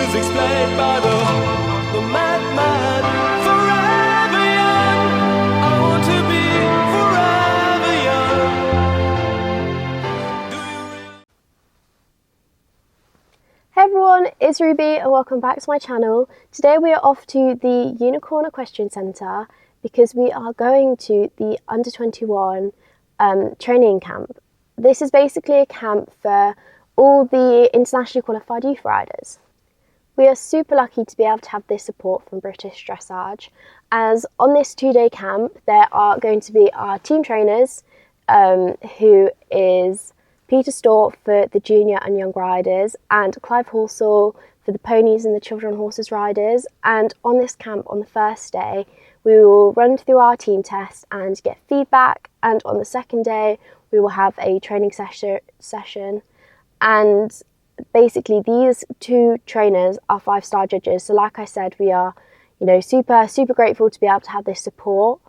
is explained by the madman. Forever young, I want to be forever young. Do you really... Hey everyone, it's Ruby and welcome back to my channel. Today we are off to the Unicorn Equestrian Centre because we are going to the under 21 training camp. This is basically a camp for all the internationally qualified youth riders. We are super lucky to be able to have this support from British Dressage, as on this 2-day camp there are going to be our team trainers, who is Peter Storp for the junior and young riders, and Clive Horsell for the ponies and the children and horses riders. And on this camp, on the first day, we will run through our team test and get feedback, and on the second day we will have a training session. And basically these two trainers are 5-star judges, so like I said, we are super grateful to be able to have this support.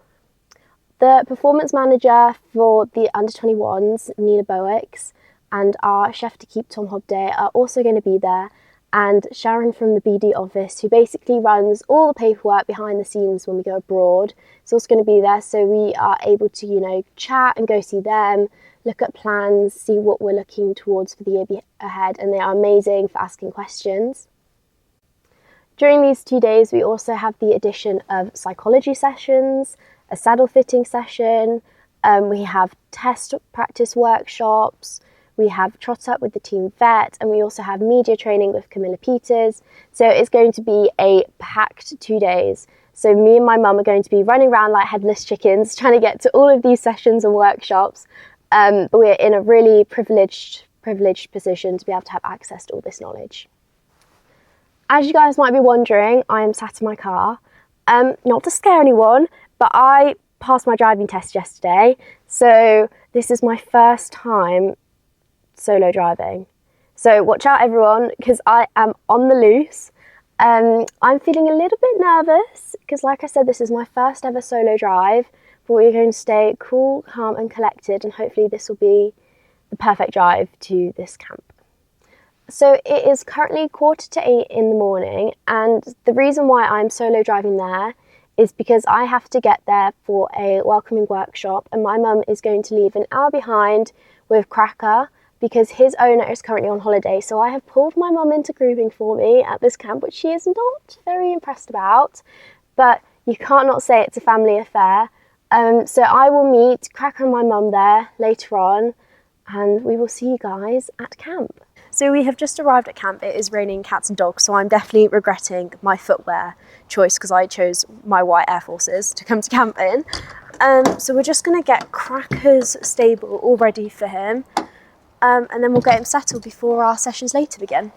The performance manager for the under 21s, Nina Bowick, and our chef to keep, Tom Hobday, are also going to be there, and Sharon from the BD office, who basically runs all the paperwork behind the scenes when we go abroad, is also going to be there, so we are able to chat and go see them, look at plans, see what we're looking towards for the year ahead, and they are amazing for asking questions. During these 2 days we also have the addition of psychology sessions, a saddle fitting session, we have test practice workshops, we have trot up with the team vet, and we also have media training with Camilla Peters. So it's going to be a packed 2 days. So me and my mum are going to be running around like headless chickens trying to get to all of these sessions and workshops, but we're in a really privileged position to be able to have access to all this knowledge. As you guys might be wondering, I am sat in my car, not to scare anyone, but I passed my driving test yesterday, so this is my first time solo driving. So watch out everyone, because I am on the loose. I'm feeling a little bit nervous, because like I said, this is my first ever solo drive, but we're going to stay cool, calm and collected, and hopefully this will be the perfect drive to this camp. So it is currently 7:45 in the morning, and the reason why I'm solo driving there is because I have to get there for a welcoming workshop, and my mum is going to leave an hour behind with Cracker because his owner is currently on holiday. So I have pulled my mum into grooming for me at this camp, which she is not very impressed about, but you can't not say it's a family affair. So I will meet Cracker and my mum there later on, and we will see you guys at camp. So we have just arrived at camp. It is raining cats and dogs, so I'm definitely regretting my footwear choice because I chose my white Air Forces to come to camp in. So we're just going to get Cracker's stable all ready for him, and then we'll get him settled before our sessions later begin.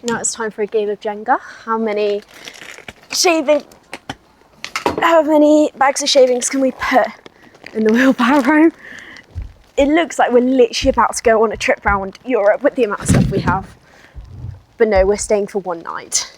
Now it's time for a game of Jenga. How many bags of shavings can we put in the wheelbarrow? It looks like we're literally about to go on a trip around Europe with the amount of stuff we have. But no, we're staying for one night.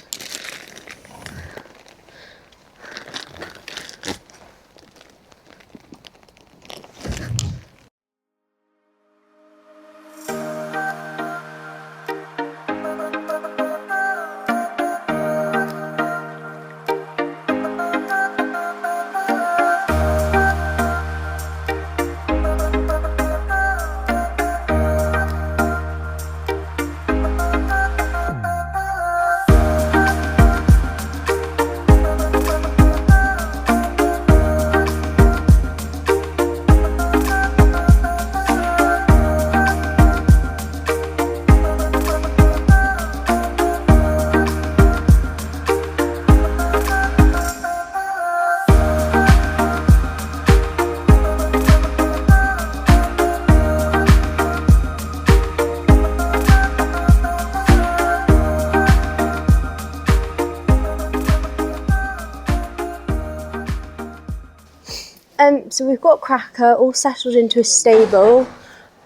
So we've got Cracker all settled into a stable,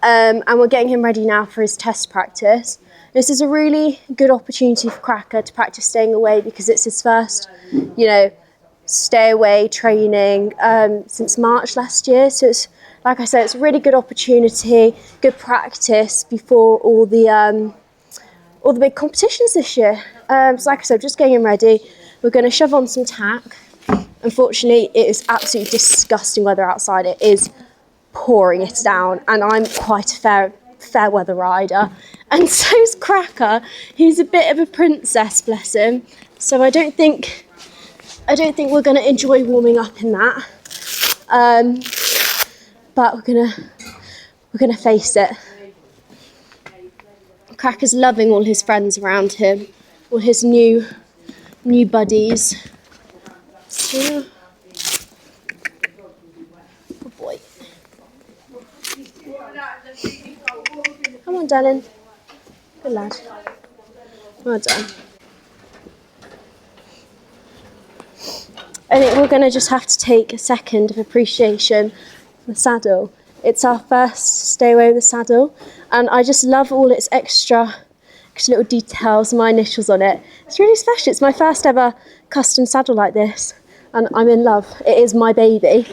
and we're getting him ready now for his test practice. This is a really good opportunity for Cracker to practice staying away because it's his first, stay away training since March last year. So it's, like I said, it's a really good opportunity, good practice before all the big competitions this year. So like I said, just getting him ready. We're going to shove on some tack. Unfortunately, it is absolutely disgusting weather outside. It is pouring it down, and I'm quite a fair weather rider. And so's Cracker. He's a bit of a princess, bless him. So I don't think we're going to enjoy warming up in that. But we're gonna face it. Cracker's loving all his friends around him, all his new buddies. So, good boy. Come on, darling. Good lad. Well done. I think we're going to just have to take a second of appreciation for the saddle. It's our first stay away with the saddle, and I just love all its extra little details, my initials on it. It's really special. It's my first ever custom saddle like this, and I'm in love. It is my baby.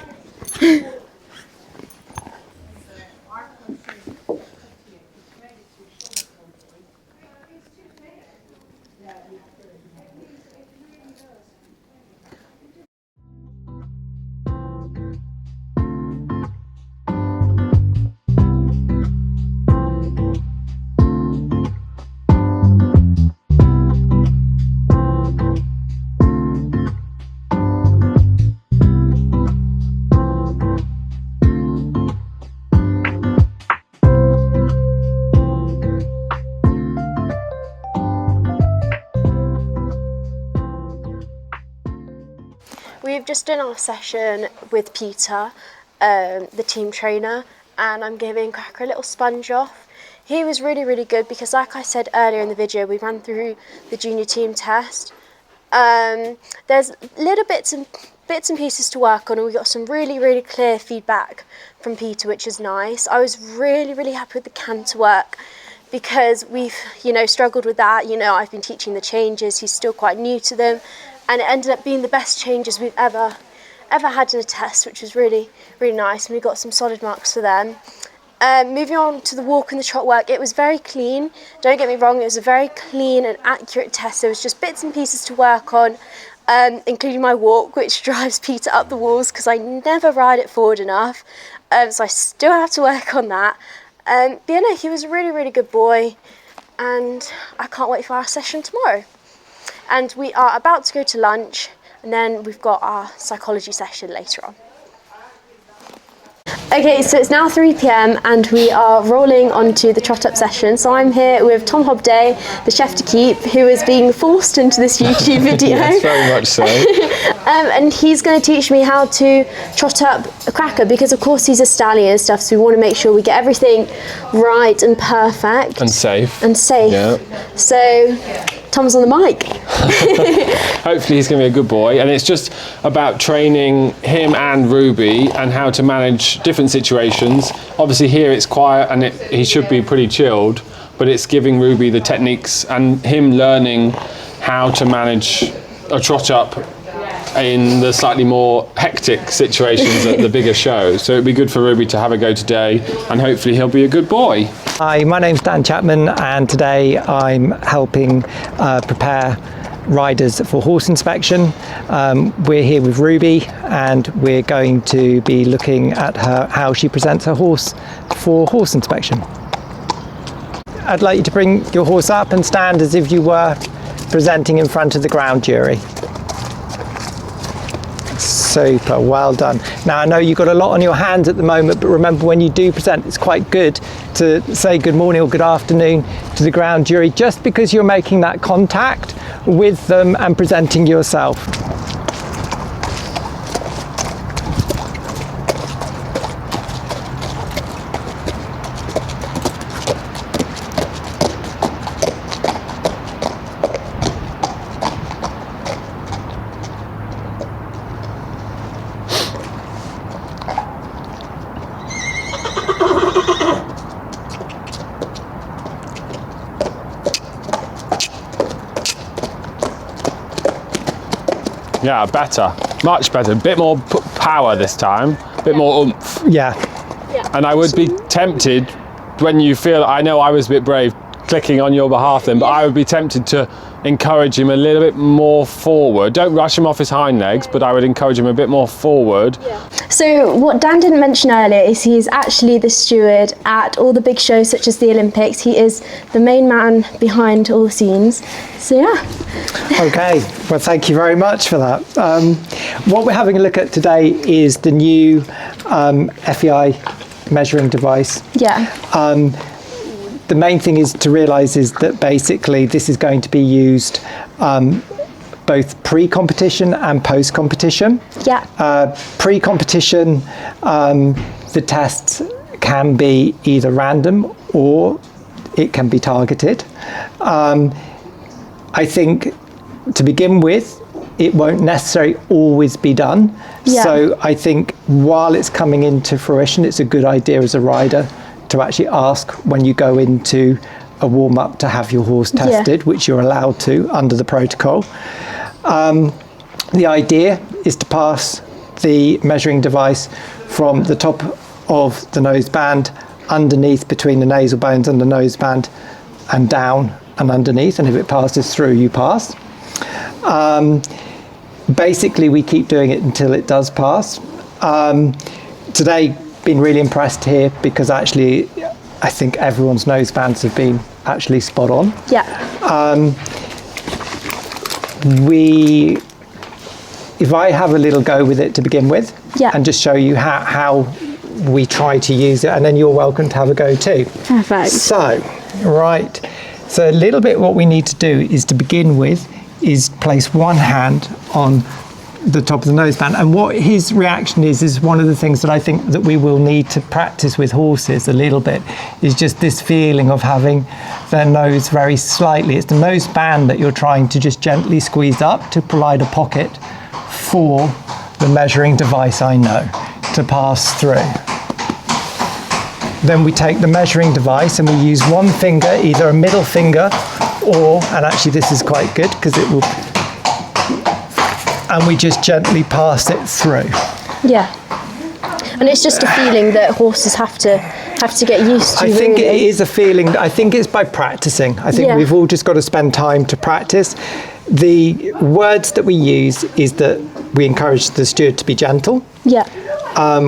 We've just done our session with Peter, the team trainer, and I'm giving Cracker a little sponge off. He was really, really good because, like I said earlier in the video, we ran through the junior team test. There's little bits and pieces to work on, and we got some really, really clear feedback from Peter, which is nice. I was really, really happy with the canter work because we've, struggled with that. I've been teaching the changes. He's still quite new to them. And it ended up being the best changes we've ever had in a test, which was really, really nice. And we got some solid marks for them. Moving on to the walk and the trot work, it was very clean. Don't get me wrong, it was a very clean and accurate test. There was just bits and pieces to work on, including my walk, which drives Peter up the walls because I never ride it forward enough. So I still have to work on that. But he was a really, really good boy. And I can't wait for our session tomorrow. And we are about to go to lunch, and then we've got our psychology session later on. Okay, so it's now 3 p.m. and we are rolling onto the trot up session. So I'm here with Tom Hobday, the chef to keep, who is being forced into this YouTube video. Yes, very much so. And he's going to teach me how to trot up a Cracker because, of course, he's a stallion and stuff. So we want to make sure we get everything right and perfect And safe. Yeah. So Tom's on the mic. Hopefully he's going to be a good boy, and it's just about training him and Ruby and how to manage different situations. Obviously here it's quiet and he should be pretty chilled, but it's giving Ruby the techniques and him learning how to manage a trot up in the slightly more hectic situations at the bigger shows. So it'd be good for Ruby to have a go today, and hopefully he'll be a good boy. Hi, my name's Dan Chapman, and today I'm helping prepare riders for horse inspection. We're here with Ruby, and we're going to be looking at how she presents her horse for horse inspection. I'd like you to bring your horse up and stand as if you were presenting in front of the ground jury. Super, well done. Now I know you've got a lot on your hands at the moment, but remember when you do present, it's quite good to say good morning or good afternoon to the ground jury, just because you're making that contact with them and presenting yourself. Yeah, better, much better. A bit more power this time, a bit more oomph. Yeah. And I would be tempted when you feel, I know I was a bit brave clicking on your behalf then, but I would be tempted to encourage him a little bit more forward. Don't rush him off his hind legs, but I would encourage him a bit more forward. So what Dan didn't mention earlier is he is actually the steward at all the big shows such as the Olympics. He is the main man behind all the scenes. So yeah. Okay, well thank you very much for that. What we're having a look at today is the new FEI measuring device. Yeah. The main thing is to realise is that basically this is going to be used both pre-competition and post-competition. Yeah. Pre-competition, the tests can be either random or it can be targeted. I think to begin with, it won't necessarily always be done. Yeah. So I think while it's coming into fruition, it's a good idea as a rider to actually ask when you go into a warm-up to have your horse tested, which you're allowed to under the protocol. The idea is to pass the measuring device from the top of the nose band, underneath between the nasal bones and the nose band, and down and underneath, and if it passes through, you pass. Basically, we keep doing it until it does pass. Today, been really impressed here because actually I think everyone's nose bands have been actually spot on. Yeah. If I have a little go with it to begin with, and just show you how we try to use it, and then you're welcome to have a go too. Perfect. So, right, so a little bit what we need to do is to begin with is place one hand on the top of the nose band, and what his reaction is one of the things that I think that we will need to practice with horses a little bit, is just this feeling of having their nose very slightly. It's the nose band that you're trying to just gently squeeze up to provide a pocket for the measuring device, I know, to pass through. Then we take the measuring device and we use one finger, either a middle finger or, and actually this is quite good because it will, and we just gently pass it through. Yeah. And it's just a feeling that horses have to get used to. I think it is a feeling. I think it's by practicing. I think we've all just got to spend time to practice. The words that we use is that we encourage the steward to be gentle. Yeah.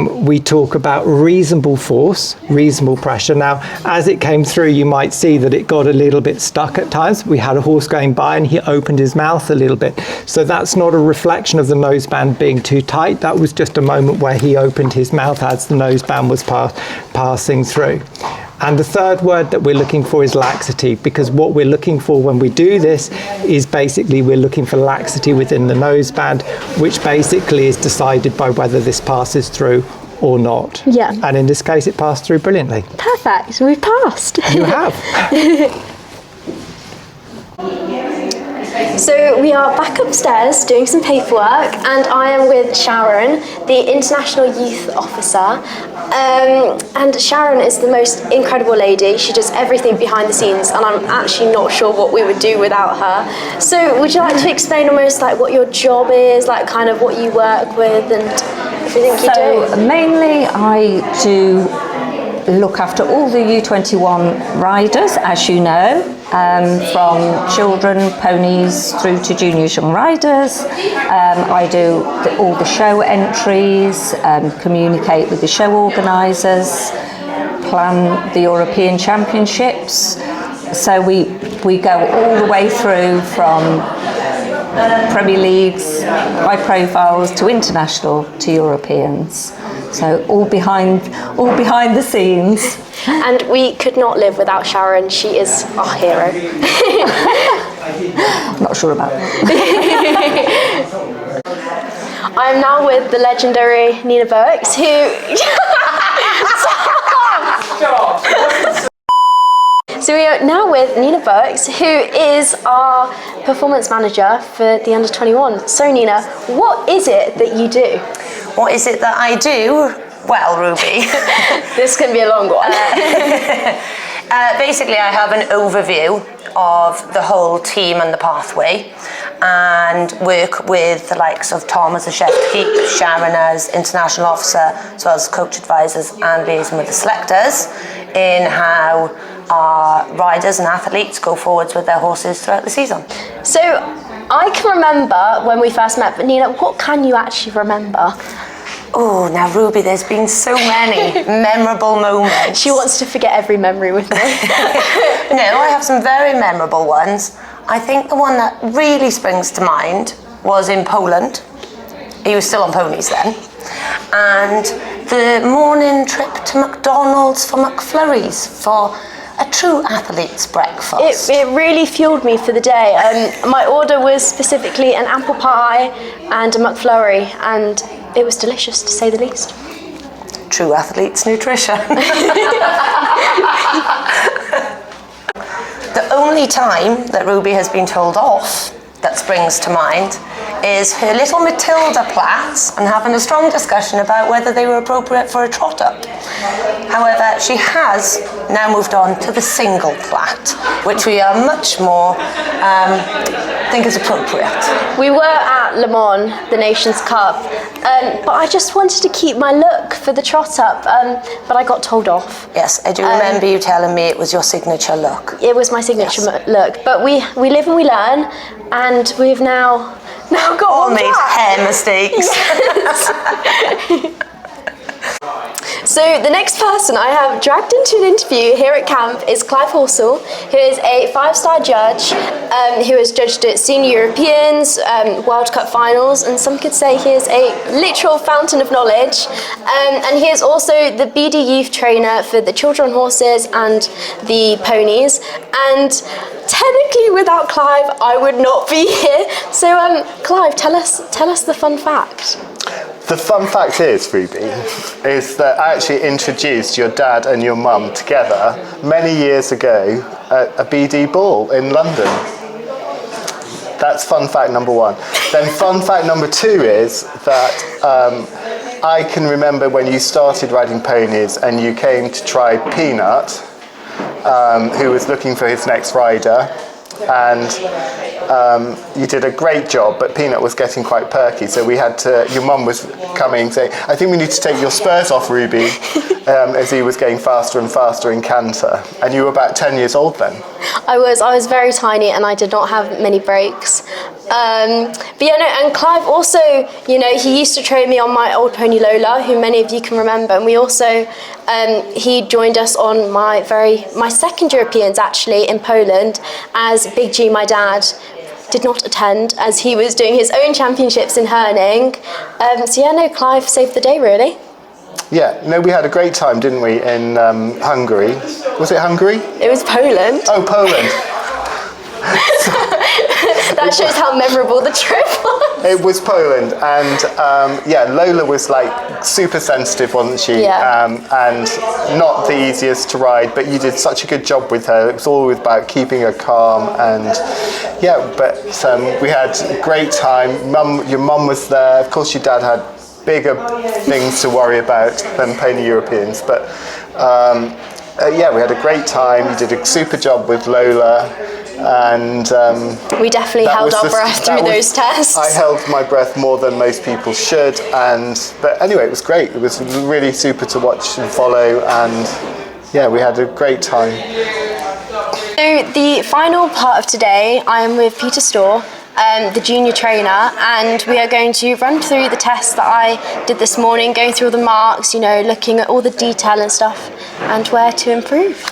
We talk about reasonable force, reasonable pressure. Now, as it came through, you might see that it got a little bit stuck at times. We had a horse going by and he opened his mouth a little bit. So that's not a reflection of the noseband being too tight. That was just a moment where he opened his mouth as the noseband was passing through. And the third word that we're looking for is laxity, because what we're looking for when we do this is basically we're looking for laxity within the noseband, which basically is decided by whether this passes through or not. Yeah. And in this case, it passed through brilliantly. Perfect. We've passed. You have. So we are back upstairs doing some paperwork, and I am with Sharon, the International Youth Officer. And Sharon is the most incredible lady. She does everything behind the scenes, and I'm actually not sure what we would do without her. So would you like to explain almost like what your job is, like kind of what you work with and everything you do? So mainly I do look after all the U21 riders, as you know, from children, ponies, through to juniors young riders. I do all the show entries, communicate with the show organisers, plan the European Championships. So we go all the way through from Premier Leagues, high profiles, to international, to Europeans. So all behind the scenes. And we could not live without Sharon. She is our hero. Not sure about that. I am now with the legendary Nina Boex, who... So we are now with Nina Boex, who is our performance manager for the under-21. So Nina, what is it that you do? What is it that I do? Well, Ruby. This can be a long one. Basically, I have an overview of the whole team and the pathway. and work with the likes of Tom as a chef de keep, Sharon as international officer, as well as coach advisors and liaison with the selectors in how our riders and athletes go forwards with their horses throughout the season. So I can remember when we first met, but Nina, what can you actually remember? Oh, now Ruby, there's been so many memorable moments. She wants to forget every memory with me. No, I have some very memorable ones. I think the one that really springs to mind was in Poland. He was still on ponies then. And the morning trip to McDonald's for McFlurries for a true athlete's breakfast. It really fueled me for the day. My order was specifically an apple pie and a McFlurry, and it was delicious to say the least. True athlete's nutrition. The only time that Ruby has been told off that springs to mind is her little Matilda plats and having a strong discussion about whether they were appropriate for a trot up. However, she has now moved on to the single plat, which we are much more think is appropriate. We were at Le Mans, the Nations Cup, but I just wanted to keep my look for the trot up, but I got told off. Yes, I do remember you telling me it was your signature look. It was my signature look, but we live and we learn, and we've now got All on made track. hair mistakes. Yes. So the next person I have dragged into an interview here at camp is Clive Horsell, who is a 5-star judge who has judged at Senior Europeans, World Cup finals, and some could say he is a literal fountain of knowledge. And he is also the BD youth trainer for the children horses and the ponies. And technically without Clive, I would not be here. So Clive, tell us the fun fact. The fun fact is, Ruby, is that I actually introduced your dad and your mum together many years ago at a BD ball in London. That's fun fact number one. Then fun fact number two is that I can remember when you started riding ponies and you came to try Peanut, who was looking for his next rider, and you did a great job, but Peanut was getting quite perky, so we had to, your mum was coming saying, I think we need to take your spurs off, Ruby, as he was getting faster and faster in canter. And you were about 10 years old then. I was very tiny and I did not have many breaks. But yeah, no, and Clive also, he used to train me on my old pony Lola, who many of you can remember, and we also, he joined us on my second Europeans actually in Poland, as Big G, my dad, did not attend as he was doing his own championships in Herning. So yeah, no, Clive saved the day really. Yeah, no, we had a great time, didn't we, in Hungary. Was it Hungary? It was Poland. Oh, Poland. That shows how memorable the trip was. It was Poland, and Lola was like super sensitive, wasn't she? Yeah. And not the easiest to ride, but you did such a good job with her. It was always about keeping her calm, and we had a great time. Your mum was there. Of course, your dad had bigger things to worry about than pony Europeans, but we had a great time. You did a super job with Lola. And we definitely held our breath through those tests. I held my breath more than most people should, but anyway, it was great. It was really super to watch and follow, and we had a great time. So the final part of today, I am with Peter Storr, the junior trainer, and we are going to run through the tests that I did this morning, going through all the marks, looking at all the detail and stuff, and where to improve.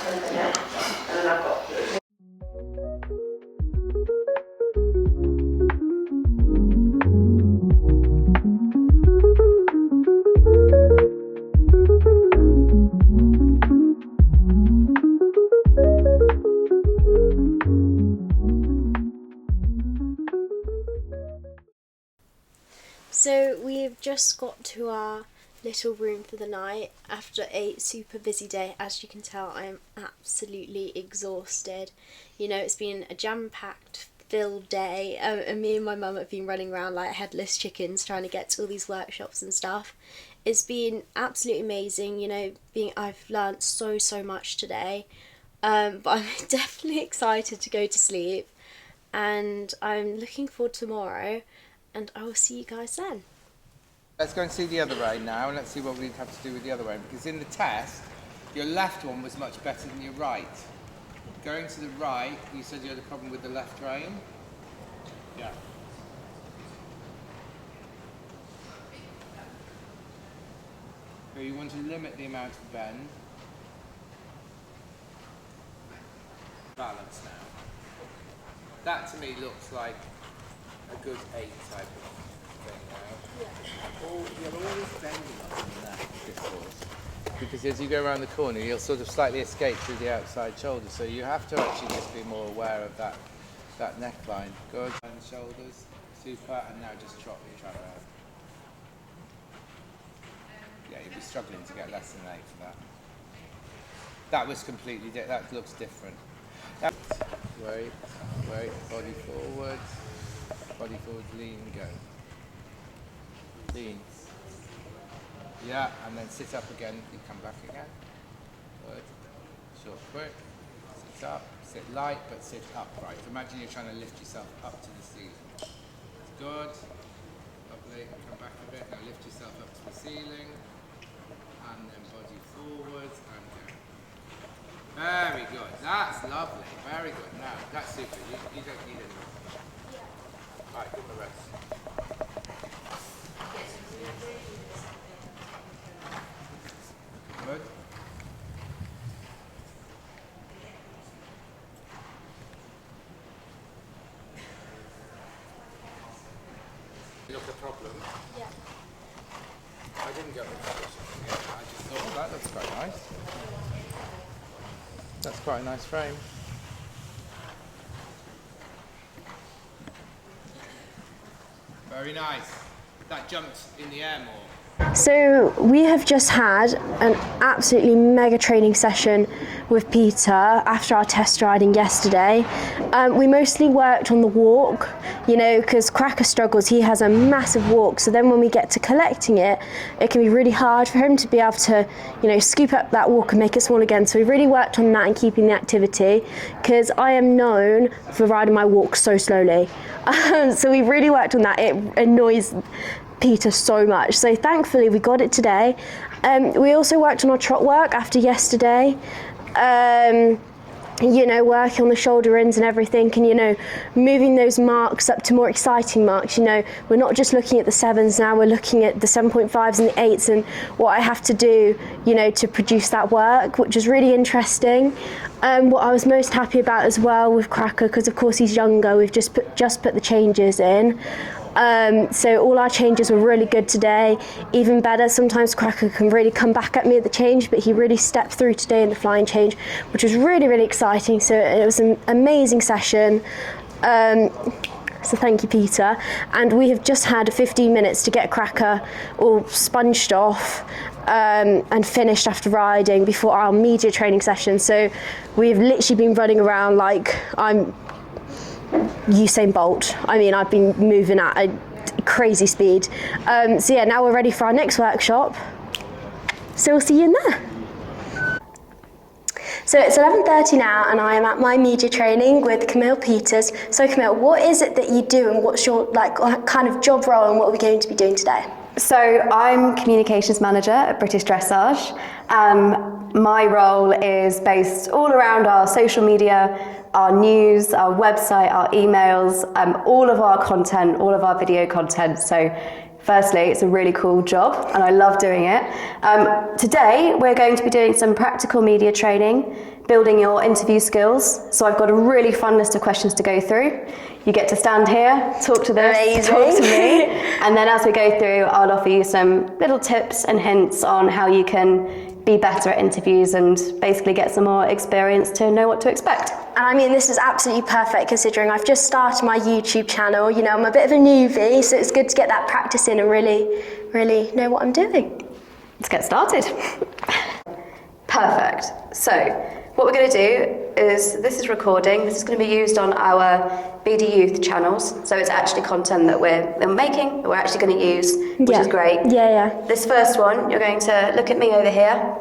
So we've just got to our little room for the night after a super busy day. As you can tell, I am absolutely exhausted. It's been a jam-packed, filled day, and me and my mum have been running around like headless chickens trying to get to all these workshops and stuff. It's been absolutely amazing, I've learnt so much today, but I'm definitely excited to go to sleep. and I'm looking forward to tomorrow, and I will see you guys then. Let's go and see the other rein now, and let's see what we have to do with the other rein, because in the test, your left one was much better than your right. Going to the right, you said you had a problem with the left rein? Yeah. So you want to limit the amount of bend. Balance now. That to me looks like a good 8 type of thing now. Yeah. You're always bending up in that with this horse. Because as you go around the corner, you'll sort of slightly escape through the outside shoulder. So you have to actually just be more aware of that neckline. Good. And shoulders. Super. And now just trot the trot out. Yeah, you'll be struggling to get less than 8 for that. That was completely that looks different. Wait, body forward, lean, go. Lean. Yeah, and then sit up again, you come back again. Good. Short, quick. Sit up, sit light, but sit upright. Imagine you're trying to lift yourself up to the ceiling. Good. Lovely. Come back a bit. Now lift yourself up to the ceiling. And then body forwards and go. Very good. That's lovely. Very good. Now, that's super. You don't need any more. Alright, give them a rest. Good. You got the problem? Yeah. I didn't get the problem. I just thought, oh, that looks quite nice. That's quite a nice frame. Very nice. That jumped in the air more. So we have just had an absolutely mega training session with Peter after our test riding yesterday. We mostly worked on the walk, you know, because Cracker struggles, he has a massive walk, so then when we get to collecting it, it can be really hard for him to be able to, you know, scoop up that walk and make it small again. So we really worked on that and keeping the activity, because I am known for riding my walk so slowly. So we really worked on that. It annoys Peter so much, so thankfully we got it today. We also worked on our trot work after yesterday, you know, working on the shoulder ins and everything, and, you know, moving those marks up to more exciting marks. You know, we're not just looking at the 7s now, we're looking at the 7.5s and the 8s and what I have to do, you know, to produce that work, which is really interesting. What I was most happy about as well with Cracker, because of course he's younger, we've just put the changes in. So all our changes were really good today. Even better, sometimes Cracker can really come back at me at the change, but he really stepped through today in the flying change, which was really, really exciting. So it was an amazing session. So thank you, Peter. And we have just had 15 minutes to get Cracker all sponged off and finished after riding before our media training session. So we've literally been running around like I'm Usain Bolt. I mean, I've been moving at a crazy speed. So yeah, now we're ready for our next workshop. So we'll see you in there. So it's 11:30 now, and I am at my media training with Camille Peters. So Camille, what is it that you do, and what's your kind of job role, and what are we going to be doing today? So I'm communications manager at British Dressage. My role is based all around our social media, our news, our website, our emails, all of our content, all of our video content. So firstly, it's a really cool job and I love doing it. Today, we're going to be doing some practical media training, building your interview skills. So I've got a really fun list of questions to go through. You get to stand here, talk to this, talk to me, and then as we go through, I'll offer you some little tips and hints on how you can be better at interviews and basically get some more experience to know what to expect. And I mean, this is absolutely perfect considering I've just started my YouTube channel. You know, I'm a bit of a newbie, so it's good to get that practice in and really know what I'm doing. Let's get started. Perfect. So what we're going to do is, this is recording. This is going to be used on our BD Youth channels. So it's actually content that we're making, that we're actually going to use, which is great. Yeah. This first one, you're going to look at me over here.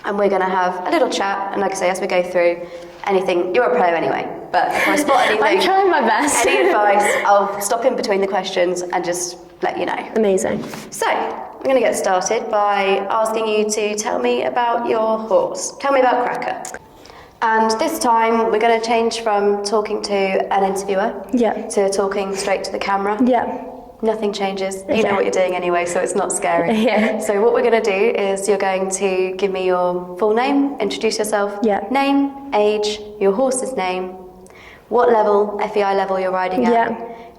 and we're going to have a little chat. And like I say, as we go through anything, you're a pro anyway, but if I spot anything, I'm trying my best. Any advice, I'll stop in between the questions and just let you know. Amazing. So, I'm going to get started by asking you to tell me about your horse. Tell me about Cracker. And this time, we're going to change from talking to an interviewer to talking straight to the camera. Yeah. Nothing changes. You know what you're doing anyway, so it's not scary. Yeah. So what we're going to do is you're going to give me your full name, introduce yourself, name, age, your horse's name, what level, FEI level you're riding at,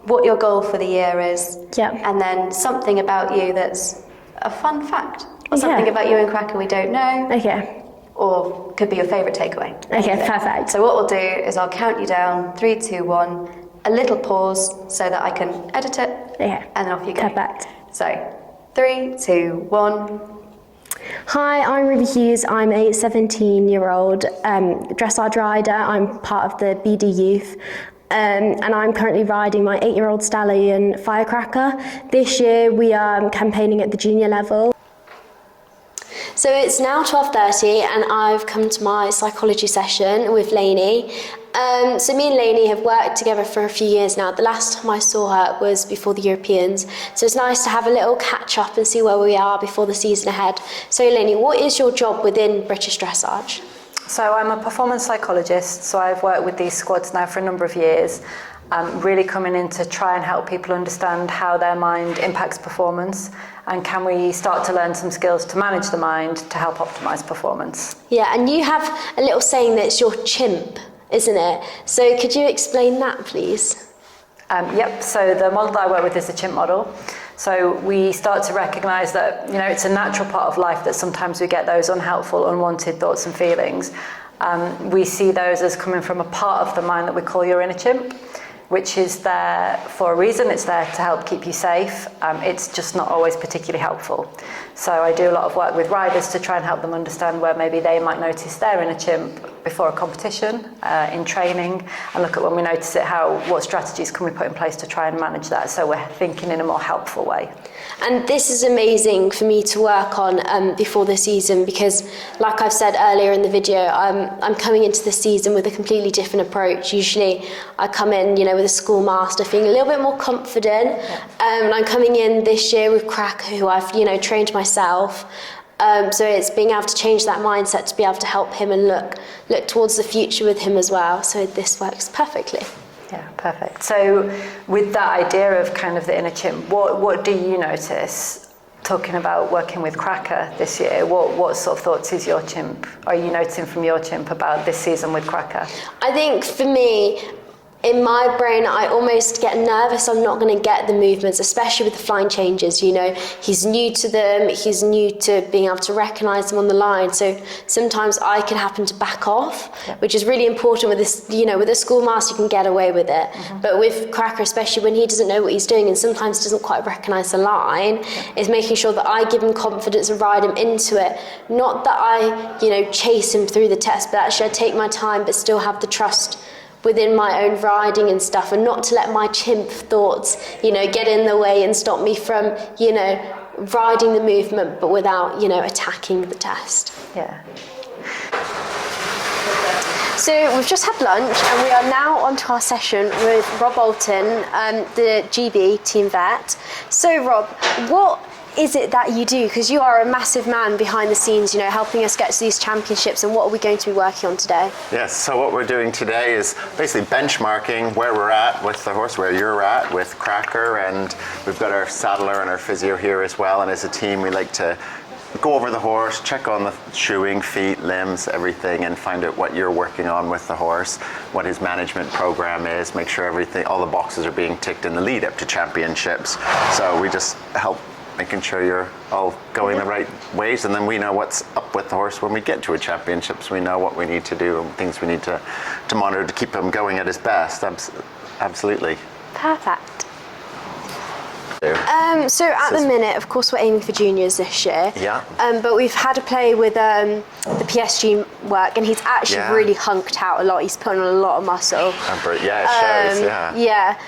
what your goal for the year is, and then something about you that's a fun fact, or something about you and Cracker we don't know. Okay. Or could be your favourite takeaway. Okay, perfect. So what we'll do is I'll count you down, 3, 2, 1, a little pause so that I can edit it, and then off you go. Perfect. So, 3, 2, 1. Hi, I'm Ruby Hughes. I'm a 17-year-old dressage rider. I'm part of the BD Youth. And I'm currently riding my 8-year-old stallion, Firecracker. This year we are campaigning at the junior level. So it's now 12:30 and I've come to my psychology session with Lainey. So me and Lainey have worked together for a few years now. The last time I saw her was before the Europeans. So it's nice to have a little catch up and see where we are before the season ahead. So Lainey, what is your job within British Dressage? So I'm a performance psychologist, so I've worked with these squads now for a number of years, really coming in to try and help people understand how their mind impacts performance, and can we start to learn some skills to manage the mind to help optimise performance. Yeah, and you have a little saying that it's your chimp, isn't it? So could you explain that, please? Yep, so the model that I work with is the chimp model. So we start to recognise that, you know, it's a natural part of life that sometimes we get those unhelpful, unwanted thoughts and feelings. We see those as coming from a part of the mind that we call your inner chimp, which is there for a reason. It's there to help keep you safe. It's just not always particularly helpful. So I do a lot of work with riders to try and help them understand where maybe they might notice their inner chimp before a competition, in training, and look at when we notice it, what strategies can we put in place to try and manage that so we're thinking in a more helpful way. And this is amazing for me to work on before the season, because like I've said earlier in the video, I'm coming into the season with a completely different approach. Usually I come in, you know, with a schoolmaster feeling a little bit more confident, and I'm coming in this year with Cracker, who I've, you know, trained myself. So it's being able to change that mindset to be able to help him and look towards the future with him as well. So this works perfectly. Yeah, perfect. So with that idea of kind of the inner chimp, what do you notice talking about working with Cracker this year? What sort of thoughts is your chimp? Are you noticing from your chimp about this season with Cracker? I think for me, in my brain, I almost get nervous I'm not going to get the movements, especially with the flying changes. You know, he's new to them, he's new to being able to recognise them on the line. So sometimes I can happen to back off, which is really important with this, you know, with a schoolmaster you can get away with it. But with Cracker, especially when he doesn't know what he's doing and sometimes doesn't quite recognise the line, is making sure that I give him confidence and ride him into it. Not that I, you know, chase him through the test, but actually I take my time but still have the trust within my own riding and stuff, and not to let my chimp thoughts, you know, get in the way and stop me from, you know, riding the movement but without, you know, attacking the test. Yeah. So we've just had lunch and we are now on to our session with Rob Bolton, the GB team vet. So Rob, what is it that you do? Because you are a massive man behind the scenes, you know, helping us get to these championships, and what are we going to be working on today? Yes, so what we're doing today is basically benchmarking where we're at with the horse, where you're at with Cracker, and we've got our saddler and our physio here as well, and as a team we like to go over the horse, check on the shoeing, feet, limbs, everything, and find out what you're working on with the horse, what his management program is, make sure everything, all the boxes are being ticked in the lead up to championships. So we just help making sure you're all going the right ways, and then we know what's up with the horse when we get to a championship, so we know what we need to do and things we need to monitor to keep him going at his best. Absolutely. Perfect. So at the minute, of course, we're aiming for juniors this year. Yeah. But we've had a play with the PSG work, and he's actually really hunked out a lot. He's put on a lot of muscle. Yeah, it shows. Yeah.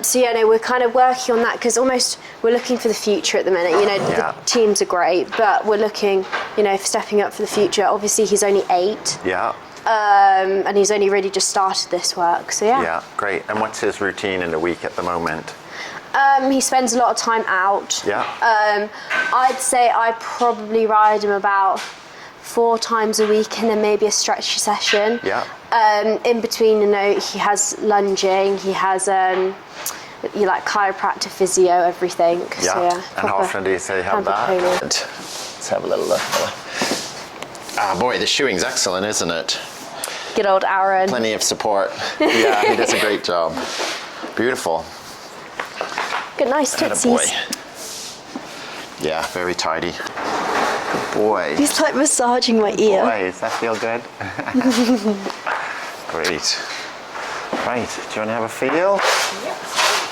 So yeah, no, we're kind of working on that because almost we're looking for the future at the minute. You know, the teams are great, but we're looking, you know, for stepping up for the future. Obviously, he's only 8. Yeah. And he's only really just started this work. So yeah. Yeah, great. And what's his routine in the week at the moment? He spends a lot of time out. Yeah. I'd say I probably ride him about 4 times a week and then maybe a stretch session. Yeah. In between, you know, he has lunging, he has you like chiropractor, physio, everything. Yeah. So, yeah, And how often do you say have that? Let's have a little look. Ah, boy, the shoeing's excellent, isn't it? Good old Aaron. Plenty of support. Yeah, he does a great job. Beautiful. Good, nice tootsies. Boy. Yeah, very tidy. Boy. He's like massaging my ear. Boy, does that feel good? Great. Right, do you want to have a feel? Yep.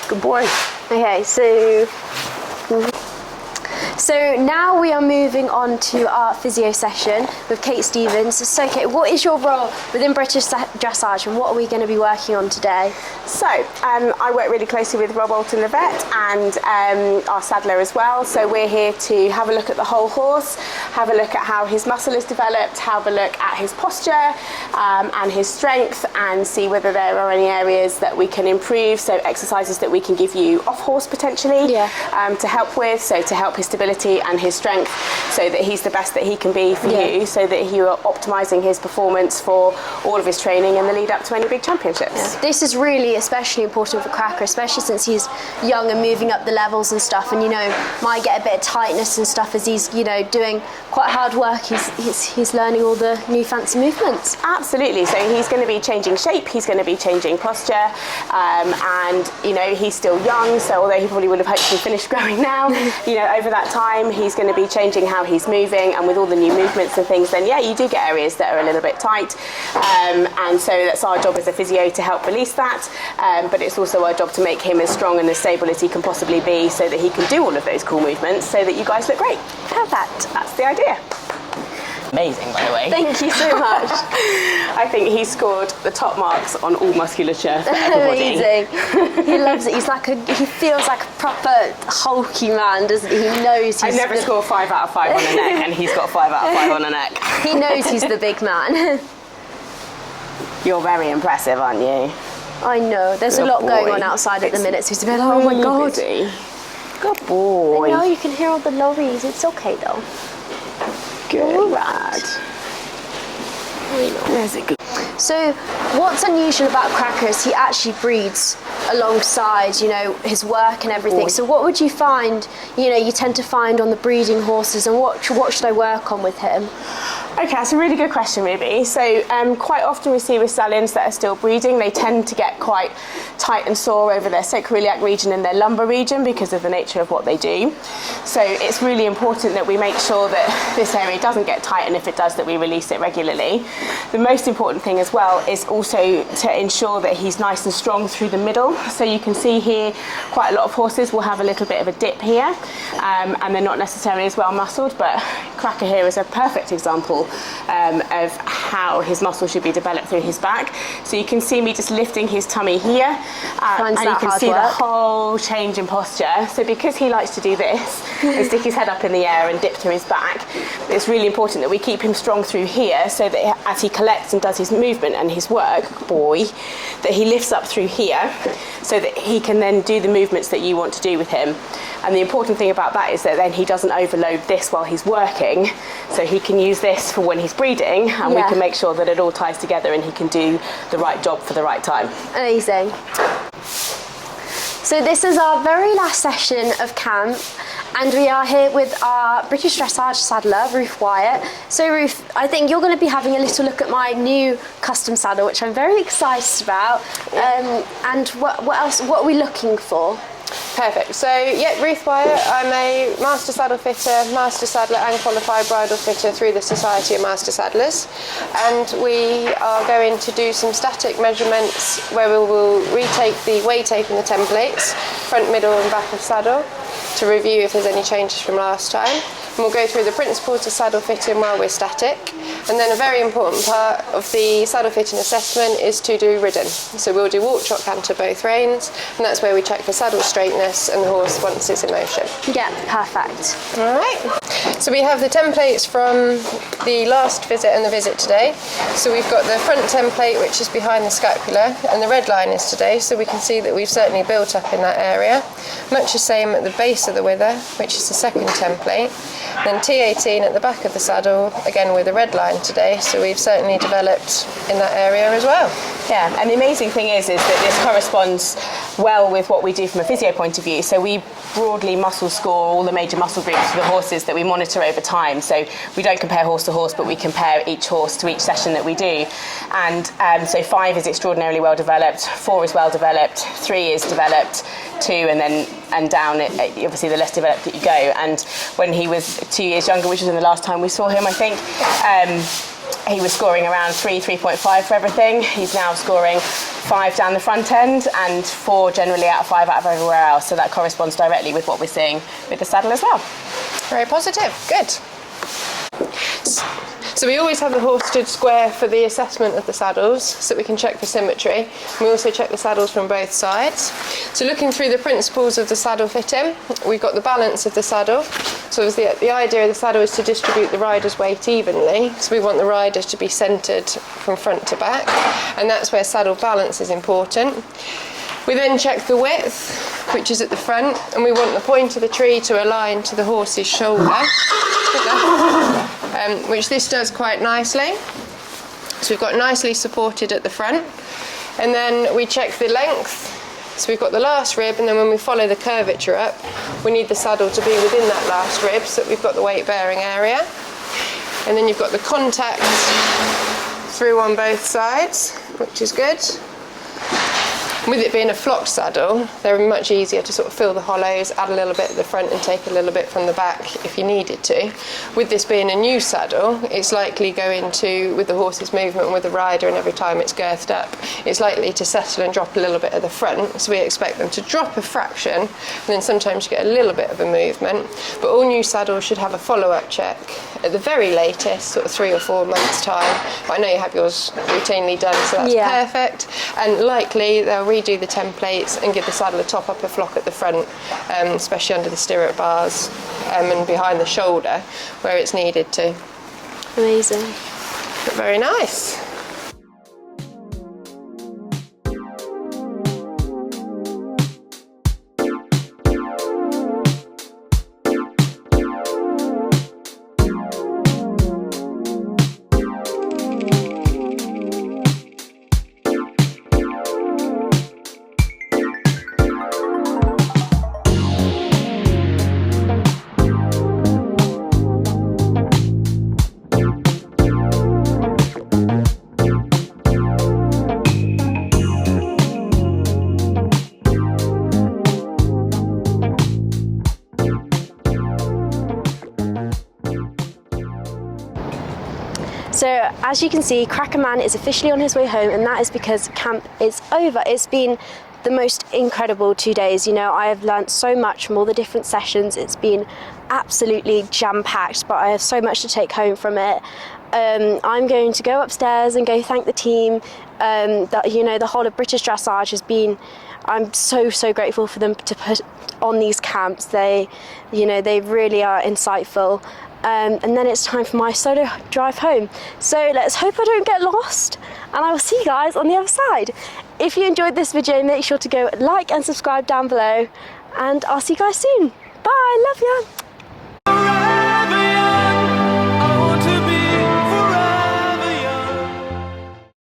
Good boy. Okay, so now we are moving on to our physio session with Kate Stevens. So Kate, what is your role within British Dressage and what are we going to be working on today? So I work really closely with Rob Alton, the vet, and our saddler as well. So we're here to have a look at the whole horse, have a look at how his muscle is developed, have a look at his posture and his strength, and see whether there are any areas that we can improve. So exercises that we can give you off horse potentially to help with, so to help his stability and his strength, so that he's the best that he can be for you, so that you are optimising his performance for all of his training in the lead up to any big championships. Yeah. This is really especially important for Cracker, especially since he's young and moving up the levels and stuff, and you know, might get a bit of tightness and stuff as he's, you know, doing quite hard work. He's learning all the new fancy movements. Absolutely. So he's going to be changing shape, he's going to be changing posture, and you know, he's still young, so although he probably would have hopefully finished growing now, you know, over that time he's going to be changing how he's moving, and with all the new movements and things, then yeah, you do get areas that are a little bit tight, and so that's our job as a physio to help release that, but it's also our job to make him as strong and as stable as he can possibly be, so that he can do all of those cool movements, so that you guys look great. Perfect. That's the idea. Amazing, by the way. Thank you so much. I think he scored the top marks on all musculature for everybody. Amazing. He loves it. He feels like a proper hulky man, doesn't he? He knows he's I never score 5 out of 5 on a neck, and he's got 5 out of 5 on a neck. He knows he's the big man. You're very impressive, aren't you? I know. There's a lot going on outside at the minute, so he's a bit like, oh my god. Busy. Good boy. I know, you can hear all the lorries. It's okay though. Good lad. There's a good. So what's unusual about Cracker is he actually breeds alongside, you know, his work and everything. So what would you find, you know, you tend to find on the breeding horses, and what should I work on with him? Okay, that's a really good question, Ruby. So quite often we see with stallions that are still breeding, they tend to get quite tight and sore over their sacroiliac region and their lumbar region because of the nature of what they do. So it's really important that we make sure that this area doesn't get tight, and if it does, that we release it regularly. The most important thing as well is also to ensure that he's nice and strong through the middle. So you can see here quite a lot of horses will have a little bit of a dip here, and they're not necessarily as well muscled, but Cracker here is a perfect example of how his muscle should be developed through his back. So you can see me just lifting his tummy here, and you can see the whole change in posture. So because he likes to do this and stick his head up in the air and dip through his back, it's really important that we keep him strong through here, so that as he collects and does his movement and his work, that he lifts up through here, so that he can then do the movements that you want to do with him. And the important thing about that is that then he doesn't overload this while he's working, so he can use this for when he's breeding, and we can make sure that it all ties together and he can do the right job for the right time. Amazing. So this is our very last session of camp, and we are here with our British Dressage saddler, Ruth Wyatt. So Ruth, I think you're going to be having a little look at my new custom saddle, which I'm very excited about. And what else? What are we looking for? Perfect. So, yeah, Ruth Wyatt, I'm a master saddle fitter, master saddler and qualified bridle fitter through the Society of Master Saddlers. And we are going to do some static measurements where we will retake the way tape in the templates, front, middle and back of saddle, to review if there's any changes from last time. and we'll go through the principles of saddle fitting while we're static. And then a very important part of the saddle fitting assessment is to do ridden. So we'll do walk, trot, canter, both reins, and that's where we check for saddle straightness and the horse once it's in motion. Yeah, perfect. All right. So we have the templates from the last visit and the visit today. So we've got the front template, which is behind the scapula, and the red line is today, so we can see that we've certainly built up in that area. Much the same at the base of the wither, which is the second template. Then T18 at the back of the saddle, again with the red line today, so we've certainly developed in that area as well. Yeah, and the amazing thing is that this corresponds well with what we do from a physio point of view. So we broadly muscle score all the major muscle groups for the horses that we monitor over time. So we don't compare horse to horse, but we compare each horse to each session that we do. And so 5 is extraordinarily well developed, 4 is well developed, 3 is developed, 2 and down, obviously the less developed that you go. And when he was 2 years younger, which was the last time we saw him, I think, he was scoring around 3.5 for everything. He's now scoring 5 down the front end and 4 generally out of 5 out of everywhere else. So that corresponds directly with what we're seeing with the saddle as well. Very positive, good. So we always have the horse stood square for the assessment of the saddles, so we can check for symmetry. We also check the saddles from both sides. So looking through the principles of the saddle fitting, we've got the balance of the saddle. So the idea of the saddle is to distribute the rider's weight evenly. So we want the riders to be centred from front to back, and that's where saddle balance is important. We then check the width, which is at the front, and we want the point of the tree to align to the horse's shoulder, which this does quite nicely. So we've got nicely supported at the front. And then we check the length. So we've got the last rib, and then when we follow the curvature up, we need the saddle to be within that last rib so that we've got the weight bearing area. And then you've got the contact through on both sides, which is good. With it being a flocked saddle, they're much easier to sort of fill the hollows, add a little bit at the front and take a little bit from the back if you needed to. With this being a new saddle, it's likely going to, with the horse's movement and with the rider and every time it's girthed up, it's likely to settle and drop a little bit at the front. So we expect them to drop a fraction, and then sometimes you get a little bit of a movement. But all new saddles should have a follow-up check at the very latest, sort of 3 or 4 months' time. But I know you have yours routinely done, so that's perfect. And likely they'll redo the templates and give the saddle a top up a flock at the front, especially under the stirrup bars and behind the shoulder where it's needed to. Amazing. But very nice. So as you can see, Cracker Man is officially on his way home, and that is because camp is over. It's been the most incredible 2 days. You know, I have learnt so much from all the different sessions. It's been absolutely jam-packed, but I have so much to take home from it. I'm going to go upstairs and go thank the team. That, you know, the whole of British Dressage has been, I'm so grateful for them to put on these camps. They, you know, they really are insightful. And then it's time for my solo drive home. So let's hope I don't get lost, and I will see you guys on the other side. If you enjoyed this video, make sure to go like and subscribe down below, and I'll see you guys soon. Bye, love.